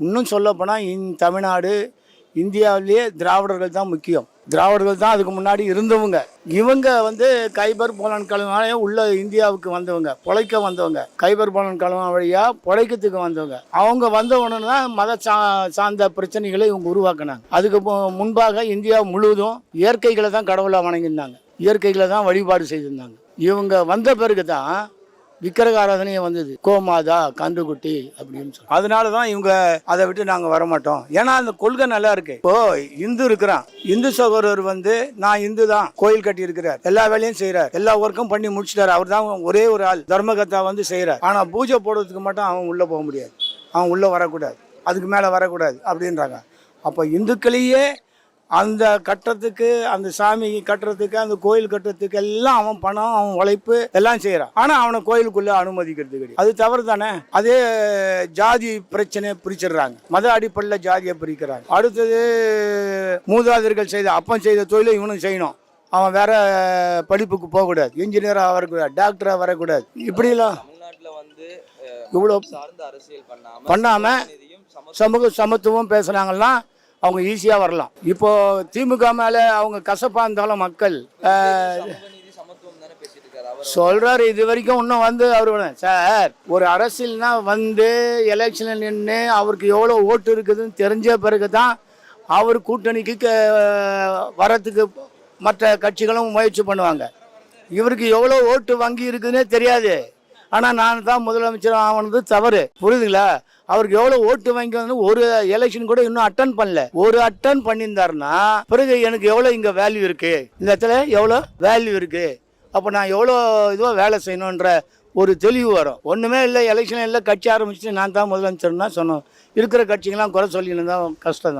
இன்னும் சொல்லப்போனால் தமிழ்நாடு இந்தியாவிலேயே திராவிடர்கள் தான் முக்கியம். திராவிடர்கள் தான் அதுக்கு முன்னாடி இருந்தவங்க. இவங்க கைபர் போலன் கலவாலே உள்ள இந்தியாவுக்கு வந்தவங்க, பொழைக்க வந்தவங்க. கைபர் போலன் கலவான் வழியாக பொழைக்கிறதுக்கு வந்தவங்க. அவங்க வந்தவொன்னு தான் மத சார்ந்த பிரச்சனைகளை இவங்க உருவாக்குனாங்க. அதுக்கு முன்பாக இந்தியா முழுவதும் இயற்கைகளை தான் கடவுளாக வணங்கியிருந்தாங்க, இயற்கைகளை தான் வழிபாடு செய்திருந்தாங்க. இவங்க வந்த பிறகு தான் விக்கிரக ஆராதனையே வந்தது, கோமாதா கன்றுக்குட்டி அப்படின்னு சொல்லி. அதனால தான் இவங்க அதை விட்டு நாங்கள் வரமாட்டோம். ஏன்னா அந்த கொள்கை நல்லா இருக்கு. இப்போ இந்து இருக்கிறான், இந்து சகோதரர் நான் இந்து தான், கோயில் கட்டி இருக்கிறார், எல்லா வேலையும் செய்யறார், எல்லா ஒர்க்கும் பண்ணி முடிச்சிட்டாரு. அவர் தான் ஒரே ஒரு ஆள் தர்மகத்தா செய்யறார். ஆனா பூஜை போடுறதுக்கு மட்டும் அவன் உள்ள போக முடியாது, அவன் உள்ள வரக்கூடாது, அதுக்கு மேல வரக்கூடாது அப்படின்றாங்க. அப்போ இந்துக்களையே அந்த கட்டுறதுக்கு, அந்த சாமி கட்டுறதுக்கு, அந்த கோயில் கட்டுறதுக்கு எல்லாம் அவன் பணம், அவன் உழைப்பு எல்லாம் செய்யறான். ஆனா அவனை கோயிலுக்குள்ள அனுமதிக்கிறது கிடையாது. அது தவறு தானே. அதே ஜாதி பிரச்சனை பிரிச்சிடுறாங்க, மத அடிப்படையில் ஜாதியை பிரிக்கிறாங்க. அடுத்தது மூதாதையர்கள் செய்த அப்பன் செய்த தொழிலை இவனும் செய்யணும். அவன் வேற படிப்புக்கு போகக்கூடாது, இன்ஜினியராக வரக்கூடாது, டாக்டராக வரக்கூடாது. இப்படிலாம் இவ்வளோ பண்ணாம சமத்துவம் பேசுனாங்கன்னா அவங்க ஈஸியாக வரலாம். இப்போ திமுக மேலே அவங்க கசப்பாக இருந்தாலும் மக்கள் சொல்றாரு. இது வரைக்கும் இன்னும் அவரு சார் ஒரு அரசியல்னா எலெக்ஷனில் நின்று அவருக்கு எவ்வளோ ஓட்டு இருக்குதுன்னு தெரிஞ்ச பிறகு தான் அவர் கூட்டணிக்கு வரத்துக்கு மற்ற கட்சிகளும் முயற்சி பண்ணுவாங்க. இவருக்கு எவ்வளோ ஓட்டு வங்கி இருக்குதுன்னே தெரியாது. ஆனால் நான் தான் முதலமைச்சர் ஆனது தவறு, புரியுதுங்களா? அவருக்கு எவ்வளவு ஓட்டு வாங்கி ஒரு எலெக்ஷன் கூட இன்னும் அட்டன் பண்ணல. ஒரு அட்டன் பண்ணியிருந்தாருன்னா பிறகு எனக்கு எவ்வளவு இங்க வேல்யூ இருக்கு, இந்த இடத்துல எவ்வளவு வேல்யூ இருக்கு, அப்ப நான் எவ்வளவு இதுவா வேலை செய்யணும்ன்ற ஒரு தெளிவு வரும். ஒண்ணுமே இல்லை, எலெக்ஷன் இல்லை, கட்சி ஆரம்பிச்சுட்டு நான் தான் முதலமைச்சர்னா சொன்னோம். இருக்கிற கட்சிகள்லாம் குறை சொல்லின்னு தான் கஷ்டம் தான்.